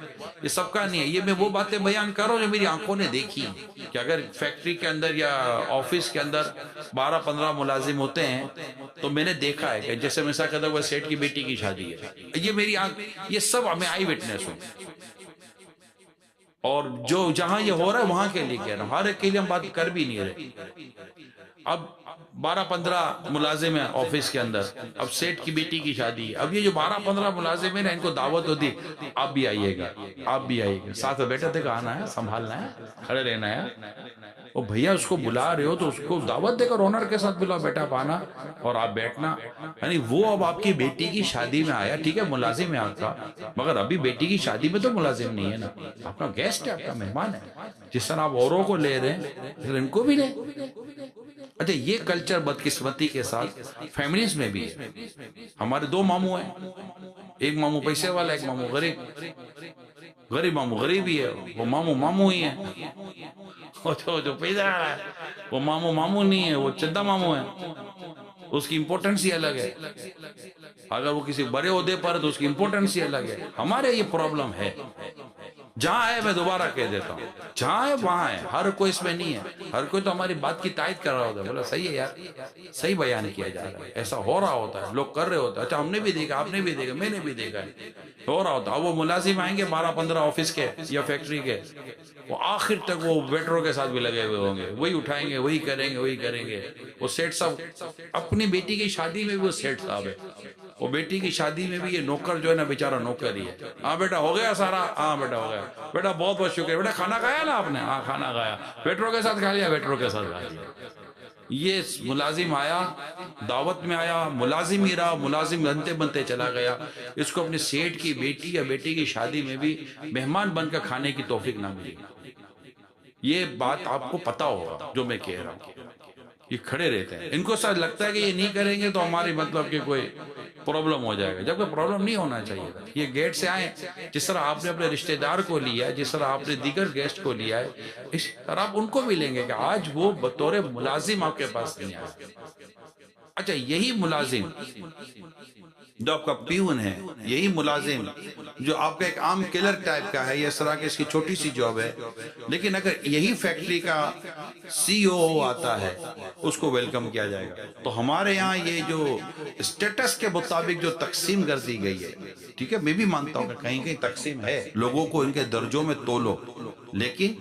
یہ سب کا نہیں ہے. یہ میں وہ باتیں بیان کر رہا ہوں جو میری آنکھوں نے دیکھی, کہ اگر فیکٹری کے اندر یا آفس کے اندر 12-15 ملازم ہوتے ہیں تو میں نے دیکھا ہے کہ جیسے مثال کہتا ہوں سیٹ کی بیٹی کی شادی ہے, یہ میری آنکھ, یہ سب میں آئی وٹنس ہوں. اور جو جہاں یہ ہو رہا ہے وہاں کے لیے کہہ رہا ہوں, ہر ایک کے لیے ہم بات کر بھی نہیں رہے. اب 12-15 ملازم ہیں آفس کے اندر, اب سیٹ کی بیٹی کی شادی ہے. اب یہ جو 12-15 ملازم ہیں ان کو دعوت ہوتی, آپ بھی آئیے گا, آپ بھی آئیے گا, ساتھ میں بیٹھے تھے, آنا ہے, سنبھالنا ہے, کھڑے رہنا ہے. اور بھیا اس کو بلا رہے ہو تو اس کو دعوت دے کر آنر کے ساتھ بلا, بیٹا پانا اور آپ بیٹھنا. یعنی وہ اب آپ کی بیٹی کی شادی میں آیا, ٹھیک ہے ملازم ہے آپ کا, مگر ابھی بیٹی کی شادی میں تو ملازم نہیں ہے نا, آپ کا گیسٹ ہے, آپ کا مہمان ہے. جس طرح آپ اوروں کو لے رہے ہیں پھر ان کو بھی لیں. اچھا, یہ کلچر بدقسمتی کے ساتھ فیملیز میں بھی ہے. ہمارے 2 ماموں ہیں, ایک ماموں پیسے والا, ایک ماموں غریب. غریب ماموں غریب ہی ہے, وہ ماموں ماموں ہی ہیں. جو پیسہ والا ہے وہ ماموں ماموں نہیں ہے, وہ چندہ ماموں ہے. اس کی امپورٹنس ہی الگ ہے. اگر وہ کسی بڑے عہدے پر تو اس کی امپورٹنس ہی الگ ہے. ہمارے یہ پرابلم ہے. جہاں ہے, میں دوبارہ کہہ دیتا ہوں, جہاں ہے وہاں ہے, ہر کوئی اس میں نہیں ہے. ہر کوئی تو ہماری بات کی تائید کر رہا ہوتا ہے, بولا صحیح ہے یار, صحیح بیان کیا جا رہا ہے, ایسا ہو رہا ہوتا ہے, لوگ کر رہے ہوتا ہے. اچھا, ہم نے بھی دیکھا, آپ نے بھی دیکھا, میں نے بھی دیکھا ہے, ہو رہا ہوتا ہے. وہ ملازم آئیں گے 12-15 آفس کے یا فیکٹری کے, وہ آخر تک وہ ویٹروں کے ساتھ بھی لگے ہوئے ہوں گے, وہی اٹھائیں گے, وہی کریں گے, وہی کریں گے. وہ سیٹ صاحب اپنی بیٹی کی شادی میں بھی وہ سیٹ صاحب ہے, وہ بیٹی کی شادی میں بھی یہ نوکر جو ہے نا بیچارہ نوکر ہی ہے. ہاں بیٹا ہو گیا سارا, ہاں بیٹا ہو گیا, بیٹا بہت بہت شکریہ, بیٹا کھانا کھایا نا آپ نے, ہاں کھانا کھایا, ویٹروں کے ساتھ کھا لیا, ویٹروں کے ساتھ کھا لیا. یہ ملازم آیا, دعوت میں آیا, ملازم ہی رہا, ملازم بنتے بنتے چلا گیا. اس کو اپنے سیٹ کی بیٹی یا بیٹی کی شادی میں بھی مہمان بن کر کھانے کی توفیق نہ ملی. یہ بات آپ کو پتا ہوگا جو میں کہہ رہا ہوں. یہ کھڑے رہتے ہیں, ان کو ساتھ لگتا ہے کہ یہ نہیں کریں گے تو ہماری مطلب کہ کوئی پرابلم ہو جائے گا, جبکہ پرابلم نہیں ہونا چاہیے تھا. یہ گیٹ سے آئیں, جس طرح آپ نے اپنے رشتہ دار کو لیا ہے, جس طرح آپ نے دیگر گیسٹ کو لیا ہے, اس طرح آپ ان کو بھی لیں گے کہ آج وہ بطور ملازم آپ کے پاس نہیں آئے. اچھا, یہی ملازم جو آپ کا پیون ہے, یہی ملازم جو آپ کا ایک عام کلر ٹائپ کا ہے, یا اس طرح کی اس کی چھوٹی سی جاب ہے, لیکن اگر یہی فیکٹری کا سی او آتا ہے اس کو ویلکم کیا جائے گا. تو ہمارے یہاں یہ جو اسٹیٹس کے مطابق جو تقسیم کر دی گئی ہے, ٹھیک ہے, میں بھی مانتا ہوں کہ کہیں کہیں تقسیم ہے, لوگوں کو ان کے درجوں میں تولو, لیکن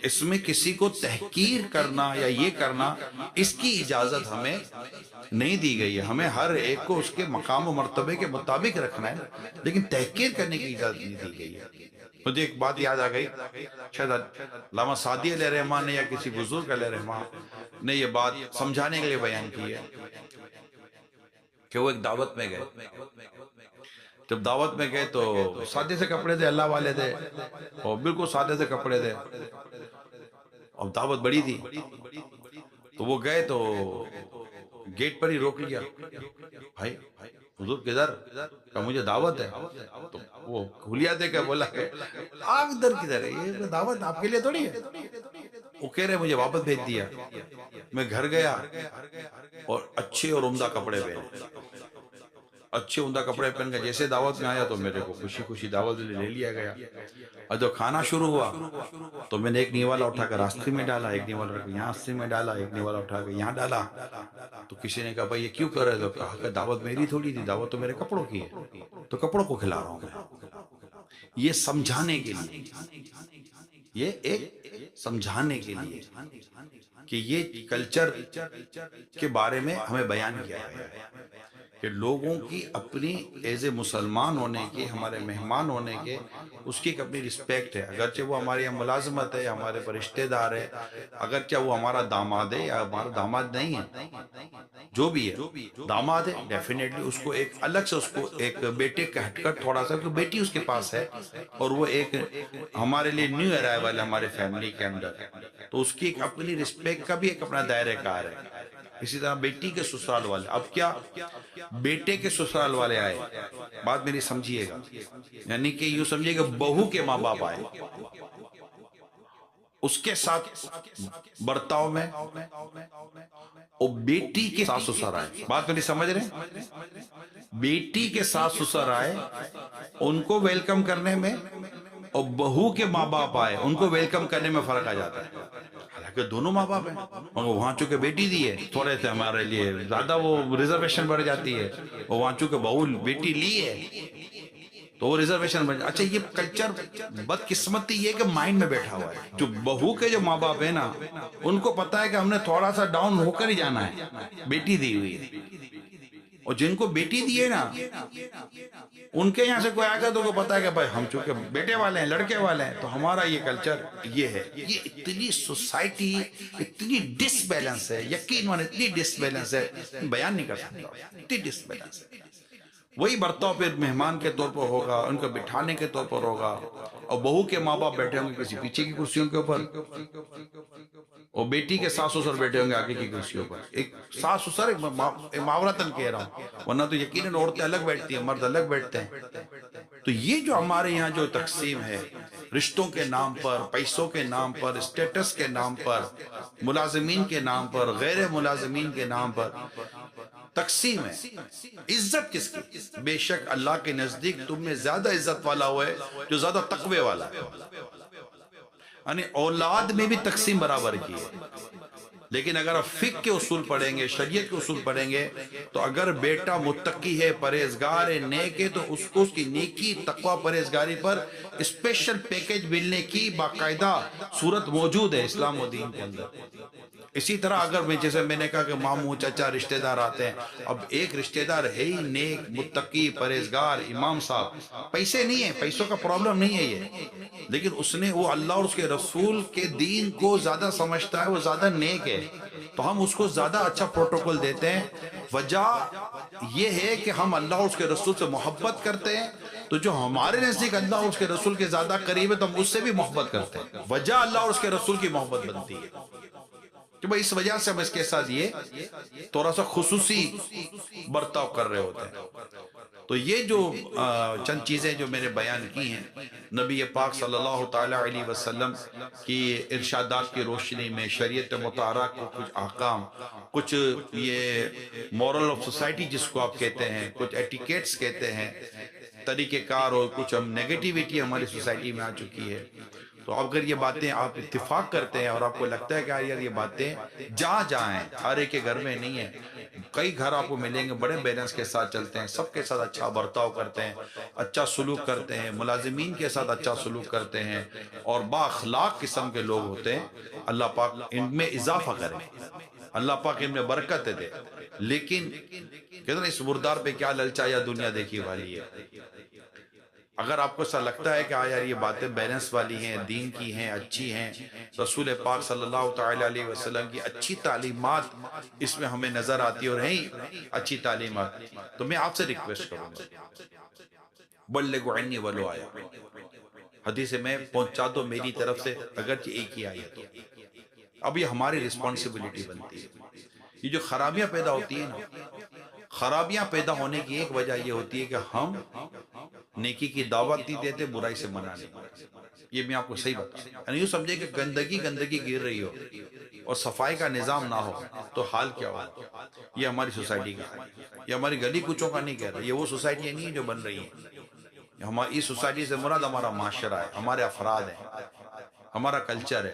اس میں کسی کو تحقیر کرنا یا یہ کرنا، اس کی اجازت ہمیں نہیں دی گئی ہے. ہمیں ہر ایک کو اس کے مقام و مرتبے کے مطابق رکھنا ہے، لیکن تحقیر کرنے کی اجازت نہیں دی گئی ہے. مجھے ایک بات یاد آ گئی، شاید علامہ سعدی علیہ رحمٰن نے یا کسی بزرگ علیہ رحمٰن نے یہ بات سمجھانے کے لیے بیان کی ہے کہ وہ ایک دعوت میں گئے. جب دعوت میں گئے تو سادے سے کپڑے تھے، اللہ والے تھے، اور بالکل سادے سے کپڑے تھے، اور دعوت بڑی تھی. تو وہ گئے تو گیٹ پر ہی روک لیا. بھائی حضور کدھر؟ کہ مجھے دعوت ہے. تو وہ کھولیا دے کے بولا کہ آپ ادھر کدھر ہے؟ یہ دعوت آپ کے لیے تھوڑی ہے. وہ کہہ رہے مجھے واپس بھیج دیا. میں گھر گیا اور اچھے اور عمدہ کپڑے پہنے، اچھے عمدہ کپڑے پہن کے جیسے دعوت میں آیا تو میرے کو خوشی خوشی دعوت لے لیا گیا. اور جب کھانا شروع ہوا تو میں نے ایک نیوالا اٹھا کر راستے میں ڈالا، ایک نیوالا اٹھا کر یہاں راستے میں ڈالا، ایک نیوالا اٹھا کر یہاں ڈالا. تو کسی نے کہا بھائی یہ کیوں کر رہے؟ تو کہا کہ دعوت میری تھوڑی تھی، دعوت تو میرے کپڑوں کی ہے، تو کپڑوں کو کھلا رہا ہوں میں. یہ سمجھانے کے لیے، یہ ایک سمجھانے کے لیے کہ یہ کلچر کے بارے میں ہمیں بیان کیا گیا ہے کہ لوگوں کی اپنی ایز اے مسلمان ہونے کے، ہمارے مہمان ہونے کے، اس کی ایک اپنی رسپیکٹ ہے. اگرچہ وہ ہمارے یہاں ملازمت ہے، ہمارے پر رشتہ دار ہے، اگرچہ وہ ہمارا داماد ہے یا ہمارا داماد نہیں ہے، جو بھی ہے داماد ہے، ڈیفینیٹلی اس کو ایک الگ سے، اس کو ایک بیٹے کا ہٹ کر تھوڑا سا، بیٹی اس کے پاس ہے اور وہ ایک ہمارے لیے نیو ارائیول ہے ہمارے فیملی کے اندر، تو اس کی ایک اپنی رسپیکٹ کا بھی ایک اپنا دائرہ کار ہے. اسی طرح بیٹی کے سسرال والے، اب کیا بیٹے کے سسرال والے آئے، بات میری سمجھیے گا، یعنی کہ یوں سمجھیے کہ بہو کے ماں باپ آئے، اس کے ساتھ برتاؤ میں، اور بیٹی کے ساس سسر آئے. بات میری سمجھ رہے ہیں؟ بیٹی کے ساس سسر آئے، ان کو ویلکم کرنے میں، اور بہو کے ماں باپ آئے ان کو ویلکم کرنے میں فرق آ جاتا ہے. حالانکہ دونوں ماں باپ ہیں، اور وہاں چونکہ بیٹی دی ہے تھوڑے سے ہمارے لیے زیادہ وہ ریزرویشن بڑھ جاتی ہے، اور وہاں چونکہ بہو بیٹی لی ہے تو وہ ریزرویشن بڑھ جاتی ہے. اچھا یہ کلچر بدقسمتی یہ کہ مائنڈ میں بیٹھا ہوا ہے. جو بہو کے جو ماں باپ ہیں نا، ان کو پتا ہے کہ ہم نے تھوڑا سا ڈاؤن ہو کر ہی جانا ہے، بیٹی دی ہوئی ہے. اور جن کو بیٹی دی ہے نا، ان کے یہاں سے کوئی آئے گا تو کو پتا ہے کہ بھائی ہم چونکہ بیٹے والے ہیں، لڑکے والے ہیں، تو ہمارا یہ کلچر یہ ہے. یہ اتنی سوسائٹی اتنی ڈس بیلنس ہے، یقین مانے اتنی ڈس بیلنس ہے، بیان نہیں کر سکتا، اتنی ڈس بیلنس ہے. وہی برتاؤ پھر مہمان کے طور پر ہوگا، ان کو بٹھانے کے طور پر ہوگا، اور بہو کے ماں باپ بیٹھے ہوں گے کسی پیچھے کی کرسیوں کے اوپر، اور بیٹی کے ساس سسر بیٹھے ہوں گے آگے کی کرسیوں پر. ایک ساس سسر ایک معاورتاً کہہ رہا ہوں، ورنہ تو یقیناً عورتیں الگ بیٹھتی ہیں، مرد الگ بیٹھتے ہیں. تو یہ جو ہمارے یہاں جو تقسیم ہے، رشتوں کے نام پر، پیسوں کے نام پر، اسٹیٹس کے نام پر، ملازمین کے نام پر، غیر ملازمین کے نام پر تقسیم ہے. عزت کس کی؟ بے شک اللہ کے نزدیک تم میں زیادہ عزت والا ہوا ہے جو زیادہ تقوی والا ہے. یعنی اولاد میں بھی تقسیم برابر کی ہے. لیکن اگر آپ فقہ کے اصول پڑھیں گے، شریعت کے اصول پڑھیں گے، تو اگر بیٹا متقی ہے، پرہیزگار ہے، نیک ہے، تو اس کو اس کی نیکی، تقوی، پرہیزگاری پر اسپیشل پیکج ملنے کی باقاعدہ صورت موجود ہے اسلام و دین کے اندر. اسی طرح اگر جیسے میں نے کہا کہ ماموں چچا رشتہ دار آتے ہیں، اب ایک رشتہ دار ہے ہی نیک، متقی، پرہیزگار، امام صاحب، پیسے نہیں ہیں، پیسوں کا پرابلم نہیں ہے یہ، لیکن اس نے وہ اللہ اور اس کے رسول کے دین کو زیادہ سمجھتا ہے، وہ زیادہ نیک ہے، تو ہم اس کو زیادہ اچھا پروٹوکول دیتے ہیں. وجہ یہ ہے کہ ہم اللہ اور اس کے رسول سے محبت کرتے ہیں، تو جو ہمارے نزدیک اللہ اور اس کے رسول کے زیادہ قریب ہے تو ہم اس سے بھی محبت کرتے ہیں. وجہ اللہ اور اس کے رسول کی محبت بنتی ہے کہ بھئی اس وجہ سے ہم اس کے ساتھ یہ تھوڑا سا خصوصی برتاؤ کر رہے ہوتے ہیں. تو یہ جو چند چیزیں جو میں نے بیان کی ہیں نبی پاک صلی اللہ تعالی علیہ وسلم کی ارشادات کی روشنی میں، شریعت مطہرہ کو کچھ احکام، کچھ یہ مورل آف سوسائٹی جس کو آپ کہتے ہیں، کچھ ایٹیکیٹس کہتے ہیں، طریقہ کار، اور کچھ ہم نیگیٹیویٹی ہماری سوسائٹی میں آ چکی ہے، تو تو اگر یہ باتیں آپ اتفاق کرتے ہیں اور آپ کو لگتا ہے کہ یار یہ باتیں جہاں جہاں ہیں، ہر ایک کے گھر میں نہیں ہے، کئی گھر آپ کو ملیں گے بڑے بیلنس کے ساتھ چلتے ہیں، سب کے ساتھ اچھا برتاؤ کرتے ہیں، اچھا سلوک کرتے ہیں، ملازمین کے ساتھ اچھا سلوک کرتے ہیں اور با اخلاق قسم کے لوگ ہوتے ہیں، اللہ پاک ان میں اضافہ کرے، اللہ پاک ان میں برکت دے۔ لیکن کہتے ہیں اس مردار پہ کیا للچایا دنیا دیکھی والی ہے۔ اگر آپ کو ایسا لگتا ہے کہ یار یہ باتیں بیلنس والی ہیں، دین کی ہیں، اچھی ہیں، رسول پاک صلی اللہ تعالی علیہ وسلم کی اچھی تعلیمات اس میں ہمیں نظر آتی اور ہیں اچھی تعلیمات، تو میں آپ سے ریکویسٹ کروں گا بلغوا عنی ولو آیا، حدیث میں پہنچا دو میری طرف سے اگرچہ ایک ہی آیت ہو۔ اب یہ ہماری رسپانسبلٹی بنتی ہے۔ یہ جو خرابیاں پیدا ہوتی ہیں نا، خرابیاں پیدا ہونے کی ایک وجہ یہ ہوتی ہے کہ ہم نیکی کی دعوت نہیں دیتے، برائی سے منع نہیں کرتے۔ یہ میں آپ کو صحیح بتا، یعنی یوں سمجھے کہ گندگی گر رہی ہو اور صفائی کا نظام نہ ہو تو حال کیا ہو۔ یہ ہماری سوسائٹی کا ہے، یہ ہماری گلی کوچوں کا نہیں کہہ رہا، یہ وہ سوسائٹی نہیں ہے جو بن رہی ہیں۔ ہماری اس سوسائٹی سے مراد ہمارا معاشرہ ہے، ہمارے افراد ہیں، ہمارا کلچر ہے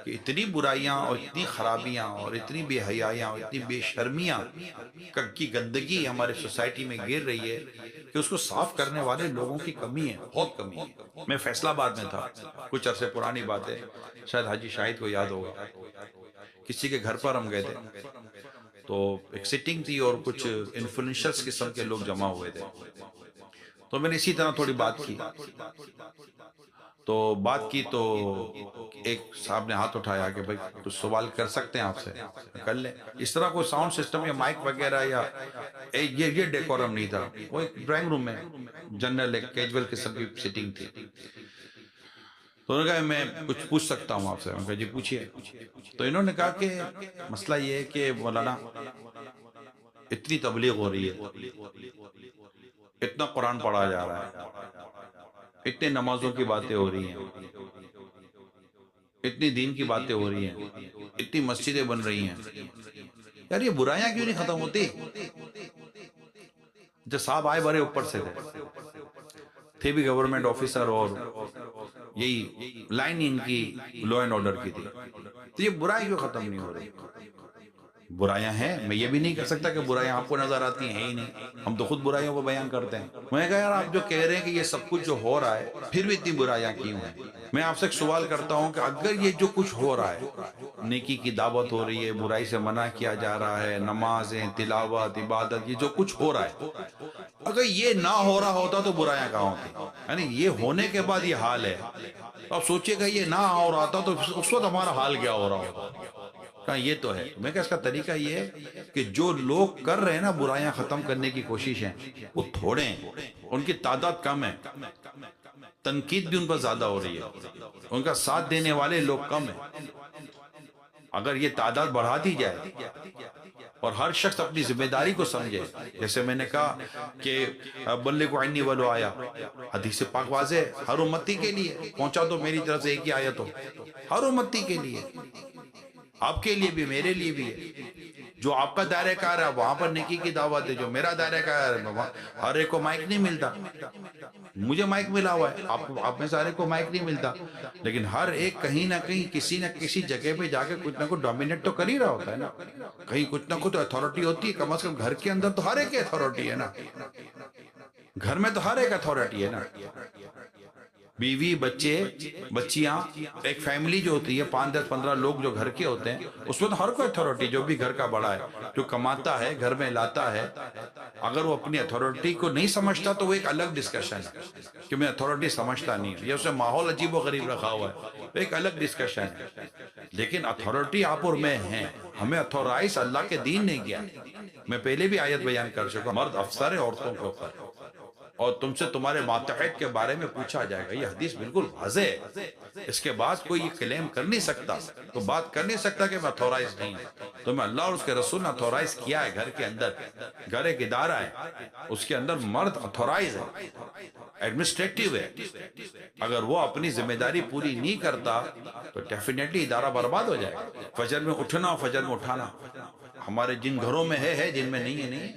کہ اتنی برائیاں اور اتنی خرابیاں اور اتنی بے حیائیاں اور اتنی بے شرمیاں کی گندگی ہمارے سوسائٹی میں گر رہی ہے کہ اس کو صاف کرنے والے لوگوں کی کمی ہے، بہت کمی ہے۔ میں فیصل آباد میں تھا، کچھ عرصے پرانی بات ہے، شاید حاجی شاہد کو یاد ہوگا، کسی کے گھر پر ہم گئے تھے تو ایک سٹنگ تھی اور کچھ انفلوئنشرز قسم کے لوگ جمع ہوئے تھے، تو میں نے اسی طرح تھوڑی بات کی تو ایک صاحب نے ہاتھ اٹھایا کہ بھائی کچھ سوال کر سکتے ہیں آپ سے، کر لیں۔ اس طرح کوئی ساؤنڈ سسٹم یا مائک وغیرہ یا یہ ڈیکورم نہیں تھا، وہ ایک ڈرائنگ روم میں جنرل ایک کیجول قسم کی سیٹنگ تھی۔ تو انہوں نے کہا میں کچھ پوچھ سکتا ہوں آپ سے، میں نے کہا جی پوچھئے۔ تو انہوں نے کہا کہ مسئلہ یہ ہے کہ مولانا اتنی تبلیغ ہو رہی ہے، اتنا قرآن پڑھا جا رہا ہے، اتنے نمازوں کی باتیں ہو رہی ہیں، اتنی دین کی باتیں ہو رہی ہیں، اتنی مسجدیں بن رہی ہیں، یار یہ برائیاں کیوں نہیں ختم ہوتی؟ جو صاحب آئے بڑے اوپر سے تھے بھی گورنمنٹ آفیسر اور یہی لائن ان کی لا اینڈ آرڈر کی تھی، تو یہ برائی کیوں ختم نہیں ہو رہی؟ برائیاں ہیں، میں یہ بھی نہیں کہہ سکتا کہ برائیاں آپ کو نظر آتی ہیں ہی نہیں، ہم تو خود برائیوں کو بیان کرتے ہیں۔ میں نے کہا یار آپ جو کہہ رہے ہیں کہ یہ سب کچھ جو ہو رہا ہے پھر بھی اتنی برائیاں کیوں ہیں؟ میں آپ سے ایک سوال کرتا ہوں کہ اگر یہ جو کچھ ہو رہا ہے، نیکی کی دعوت ہو رہی ہے، برائی سے منع کیا جا رہا ہے، نمازیں، تلاوت، عبادت، یہ جو کچھ ہو رہا ہے، اگر یہ نہ ہو رہا ہوتا تو برائیاں کہاں ہوتی؟ یعنی یہ ہونے کے بعد یہ حال ہے، اب سوچئے کہ یہ نہ ہو رہا تھا تو اس وقت ہمارا حال کیا ہو رہا ہوتا؟ کہا یہ تو ہے۔ میں کہا اس کا طریقہ یہ ہے کہ جو لوگ کر رہے ہیں نا برائیاں ختم کرنے کی کوشش ہیں، وہ تھوڑے ہیں، ان کی تعداد کم ہے، تنقید بھی ان پر زیادہ ہو رہی ہے، ان کا ساتھ دینے والے لوگ کم ہیں۔ اگر یہ تعداد بڑھا دی جائے اور ہر شخص اپنی ذمہ داری کو سمجھے، جیسے میں نے کہا کہ بلغوا عنی ولو آیا، حدیث پاک واضح ہر امتی کے لیے، پہنچا دو میری طرف سے ایک ہی آیت ہو، ہر امتی کے لیے، آپ کے لیے بھی میرے لیے بھی ہے۔ جو آپ کا دائرہ کار ہے وہاں پر نیکی کی دعوت ہے، جو میرا دائرہ کار ہے ہر ایک کو مائک نہیں ملتا، مجھے مائک ملا ہوا ہے، آپ میں سارے کو مائک نہیں ملتا، لیکن ہر ایک کہیں نہ کہیں کسی نہ کسی جگہ پہ جا کے کچھ نہ کچھ ڈومینیٹ تو کر ہی رہا ہوتا ہے نا، کہیں کچھ نہ کچھ اتھارٹی ہوتی ہے، کم از کم گھر کے اندر تو ہر ایک اتھارٹی ہے نا، گھر میں تو ہر ایک اتھارٹی ہے نا، بیوی، بچے، بچیاں، ایک فیملی جو ہوتی ہے 5 10 15 لوگ جو گھر کے ہوتے ہیں، اس میں تو ہر کوئی اتھارٹی، جو بھی گھر کا بڑا ہے، جو کماتا ہے، گھر میں لاتا ہے، اگر وہ اپنی اتھارٹی کو نہیں سمجھتا تو وہ ایک الگ ڈسکشن ہے کہ میں اتھارٹی سمجھتا نہیں ہوں، یا اسے ماحول عجیب و غریب رکھا ہوا ہے، ایک الگ ڈسکشن ہے۔ لیکن اتھارٹی آپ اور میں ہیں، ہمیں اتھورائز اللہ کے دین نے کیا۔ میں پہلے بھی آیت بیان کر چکا، مرد افسر ہے عورتوں کے اوپر، اور تم سے تمہارے ماتحت کے بارے میں پوچھا جائے گا۔ یہ حدیث بالکل واضح ہے، اس کے بعد کوئی یہ کلیم کر نہیں سکتا، تو بات کر نہیں سکتا کہ میں اتھورائز نہیں ہوں۔ تو میں اللہ اور اس کے رسول نے اتھورائز کیا ہے، گھر کے اندر، گھر ایک ادارہ ہے، اس کے اندر مرد اتھورائز ہے، ایڈمنسٹریٹو ہے، اگر وہ اپنی ذمہ داری پوری نہیں کرتا تو ڈیفینیٹلی ادارہ برباد ہو جائے گا۔ فجر میں اٹھنا، فجر میں اٹھانا، ہمارے جن گھروں میں ہے، جن میں نہیں ہے نہیں،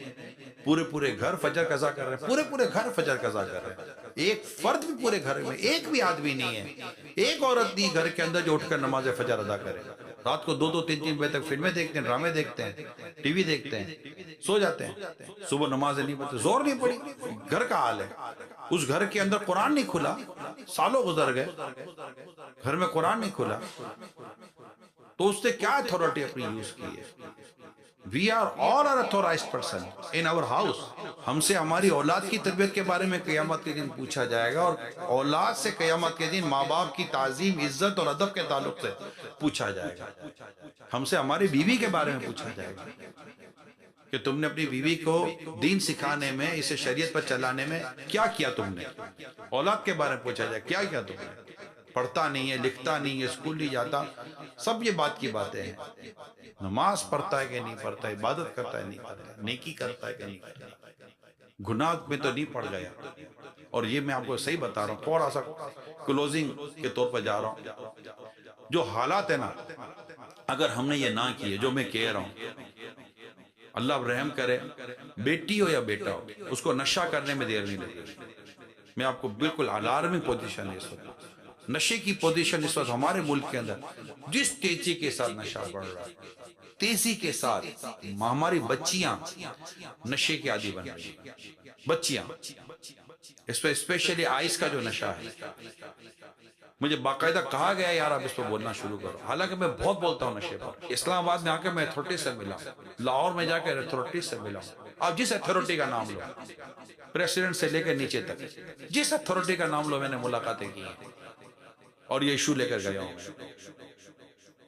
پورے گھر فجر قضا کر رہے ہیں، پورے گھر فجر قضا کر رہے ہیں، ایک فرد بھی پورے گھر میں، ایک بھی آدمی نہیں ہے، ایک عورت نہیں گھر کے اندر جو اٹھ کر نماز فجر ادا کرے. رات کو 2-2 3-3 بجے تک فلمیں دیکھتے ہیں، ڈرامے دیکھتے ہیں، ٹی وی دیکھتے ہیں، سو جاتے ہیں، صبح نماز نہیں پڑھتے. زور نہیں پڑی. گھر کا حال ہے، اس گھر کے اندر قرآن نہیں کھلا، سالوں گزر گئے، گھر میں قرآن نہیں کھلا، تو اس نے کیا اتھارٹی اپنی یوز کی ہے؟ We are all are authorized person in our house. ہم سے ہماری اولاد کی تربیت کے بارے میں قیامت کے دن پوچھا جائے گا، اور اولاد سے قیامت کے دن ماں باپ کی تعظیم، عزت اور ادب کے تعلق سے پوچھا جائے گا. ہم سے ہماری بیوی کے بارے میں پوچھا جائے گا کہ تم نے اپنی بیوی کو دین سکھانے میں، اسے شریعت پر چلانے میں کیا کیا تم نے. اولاد کے بارے میں پوچھا جائے کیا کیا تم نے. پڑھتا نہیں ہے، لکھتا نہیں ہے، اسکول نہیں جاتا، سب یہ بات کی باتیں ہیں. نماز پڑھتا ہے کہ نہیں پڑھتا ہے، عبادت کرتا ہے نہیں کرتا ہے، نیکی کرتا ہے کہ نہیں کرتا ہے، گناہ میں تو نہیں پڑ گیا. اور یہ میں آپ کو صحیح بتا رہا ہوں، تھوڑا سا کلوزنگ کے طور پر جا رہا ہوں. جو حالات ہیں نا، اگر ہم نے یہ نہ کیے جو میں کہہ رہا ہوں، اللہ اب رحم کرے، بیٹی ہو یا بیٹا ہو، اس کو نشہ کرنے میں دیر نہیں لگے. میں آپ کو بالکل الارمنگ پوزیشن ہے اس وقت. نشے کی پوزیشن اس وقت ہمارے ملک کے اندر جس تیزی کے ساتھ نشہ بڑھ رہا ہے، تیزی کے ساتھ ہماری بچیاں نشے کے عادی بن رہی ہیں. بچیاں، اس پہ اسپیشلی آئس کا جو نشہ ہے، مجھے باقاعدہ کہا گیا یار آپ اس پہ بولنا شروع کرو. حالانکہ میں بہت بولتا ہوں نشے پر. اسلام آباد میں آ کے میں اتھارٹی سے ملا ہوں، لاہور میں جا کے اتھارٹی سے ملا ہوں. آپ جس اتھارٹی کا نام لو، پریسیڈنٹ سے لے کے نیچے تک، جس اتھارٹی کا نام لو، میں نے ملاقاتیں کی ہیں اور یہ ایشو لے کر گیا ہوں.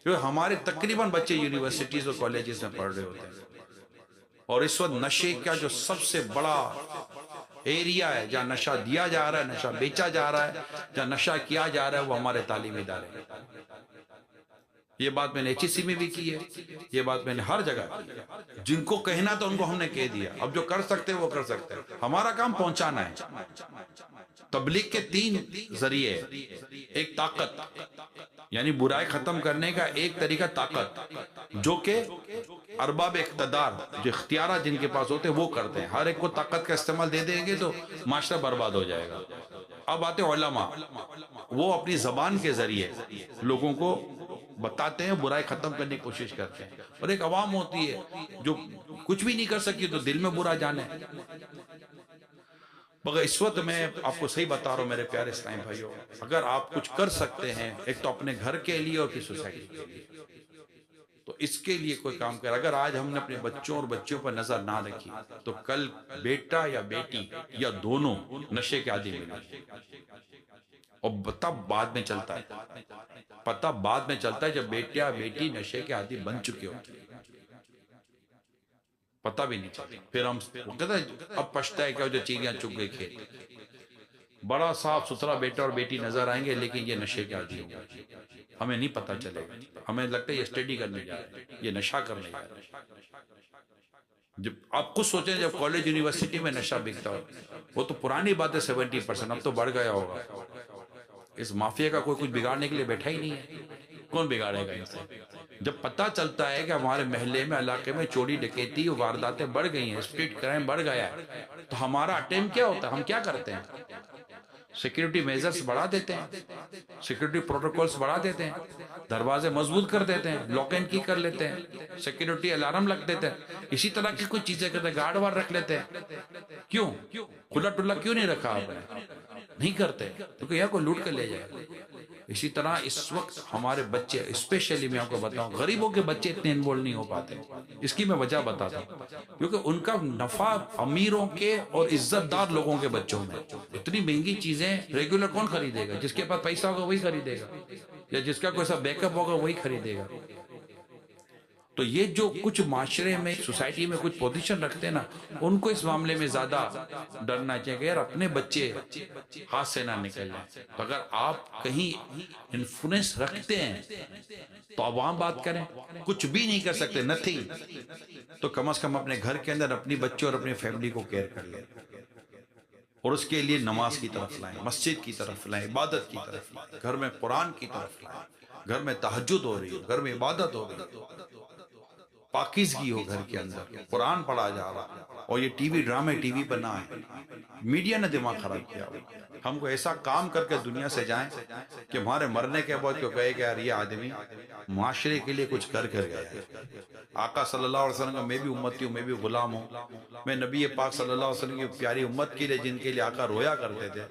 کیونکہ ہمارے تقریباً بچے یونیورسٹیز اور کالجز میں پڑھ رہے ہوتے ہیں، اور اس وقت نشے کا جو سب سے بڑا ایریا ہے جہاں نشہ دیا جا رہا ہے، نشہ بیچا جا رہا ہے، جہاں نشہ کیا جا رہا ہے، وہ ہمارے تعلیمی ادارے ہیں. یہ بات میں نے HEC میں بھی کی ہے، یہ بات میں نے ہر جگہ کی ہے. جن کو کہنا تو ان کو ہم نے کہہ دیا. اب جو کر سکتے وہ کر سکتے ہیں. ہمارا کام پہنچانا ہے. تبلیغ کے 3 ذریعے، ایک طاقت، یعنی برائی ختم کرنے کا ایک طریقہ طاقت، جو کہ ارباب اقتدار، جو اختیارات جن کے پاس ہوتے ہیں وہ کرتے ہیں. ہر ایک کو طاقت کا استعمال دے دیں گے تو معاشرہ برباد ہو جائے گا. اب آتے علماء، وہ اپنی زبان کے ذریعے لوگوں کو بتاتے ہیں، برائی ختم کرنے کی کوشش کرتے ہیں. اور ایک عوام ہوتی ہے جو کچھ بھی نہیں کر سکی تو دل میں برا جانے. مگر اس وقت میں آپ کو صحیح بتا رہا ہوں میرے پیارے اسلامی بھائیوں، اگر آپ کچھ کر سکتے ہیں، ایک تو اپنے گھر کے لیے اور کسی سوسائٹی کے لیے، تو اس کے لیے کوئی کام کر. اگر آج ہم نے اپنے بچوں اور بچیوں پر نظر نہ رکھی تو کل بیٹا یا بیٹی یا دونوں نشے کے عادی بنے. اور پتہ بعد میں چلتا ہے، پتہ بعد میں چلتا ہے جب بیٹا بیٹی نشے کے عادی بن چکے ہوتے ہیں، پتہ بھی نہیں چلتا. پھر ہم کہتے ہیں اب پچھتا ہے کہ جو چیڑیاں چگ گئی کھیت. بڑا صاف ستھرا بیٹا اور بیٹی نظر آئیں گے لیکن یہ نشے کے عادی ہوں گے، ہمیں نہیں پتہ چلے گا. ہمیں لگتا ہے یہ اسٹڈی کرنے جا رہے ہیں، یہ نشہ کرنے جا رہے ہیں. جب آپ خود سوچیں جب کالج یونیورسٹی میں نشہ بکتا ہو، وہ تو پرانی بات ہے 70%، اب تو بڑھ گیا ہوگا. اس مافیا کا کوئی کچھ بگاڑنے کے لیے بیٹھا ہی نہیں ہے. کون بگاڑے گا ان سے؟ جب پتہ چلتا ہے کہ ہمارے محلے میں، علاقے میں چوری ڈکیتی وارداتیں بڑھ گئی ہیں، اسٹریٹ کرائم بڑھ گیا ہے، تو ہمارا اٹیمپٹ کیا ہوتا ہے؟ ہم کیا کرتے ہیں؟ سیکیورٹی میجرز بڑھا دیتے ہیں، سیکیورٹی پروٹوکولز بڑھا دیتے ہیں، دروازے مضبوط کر دیتے ہیں، لاک اینڈ کی کر لیتے ہیں، سیکیورٹی الارم لگ دیتے ہیں، اسی طرح کی کچھ چیزیں کرتے ہیں، گارڈ وار رکھ لیتے ہیں. کیوں کھلا ٹلا کیوں نہیں رکھا آپ نے؟ نہیں کرتے کیونکہ یہاں کوئی لوٹ کر لے جائے. اسی طرح اس وقت ہمارے بچے، اسپیشلی میں آپ کو بتاؤں، غریبوں کے بچے اتنے انوالو نہیں ہو پاتے. اس کی میں وجہ بتاتا ہوں، کیونکہ ان کا نفع امیروں کے اور عزت دار لوگوں کے بچوں میں. اتنی مہنگی چیزیں ریگولر کون خریدے گا؟ جس کے پاس پیسہ ہوگا وہی خریدے گا، یا جس کا کوئی سا بیک اپ ہوگا وہی خریدے گا. تو یہ جو کچھ معاشرے میں، سوسائٹی میں کچھ پوزیشن رکھتے ہیں نا، ان کو اس معاملے میں زیادہ ڈرنا چاہیے کہ یار اپنے بچے ہاتھ سے نہ نکل جائیں. تو اگر آپ کہیں انفلوئنس رکھتے ہیں تو عوام بات کریں. کچھ بھی نہیں کر سکتے، نتھنگ، تو کم از کم اپنے گھر کے اندر اپنی بچوں اور اپنی فیملی کو کیئر کر لیں، اور اس کے لیے نماز کی طرف لائیں، مسجد کی طرف لائیں، عبادت کی طرف لائیں، گھر میں قرآن کی طرف لائیں، گھر میں تہجد ہو رہی ہے، گھر میں عبادت ہو رہی ہے. پاکیزگی ہو گھر کے اندر، قرآن پڑھا جا رہا، اور یہ ٹی وی ڈرامے ٹی وی پر نہ آئے۔ میڈیا نے دماغ خراب کیا ہوا۔ ہم کو ایسا کام کر کے دنیا سے جائیں کہ ہمارے مرنے کے بعد کو کہے کہ یار یہ آدمی معاشرے کے لیے کچھ کر گیا ہے۔ آقا صلی اللہ علیہ وسلم کا میں بھی امتی ہوں، میں بھی غلام ہوں، میں نبی پاک صلی اللہ علیہ وسلم کی پیاری امت کے لیے، جن کے لیے آقا رویا کرتے تھے،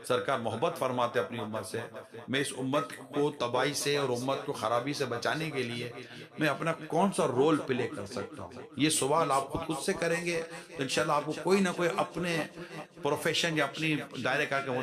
سرکار محبت فرماتے اپنی امت سے، میں اس امت کو تباہی سے اور امت کو خرابی سے بچانے کے لیے میں اپنا کون سا رول پلے کر سکتا ہوں؟ یہ سوال آپ خود سے کریں گے تو انشاءاللہ آپ کو کوئی نہ کوئی اپنے پروفیشن یا اپنی دائرے کا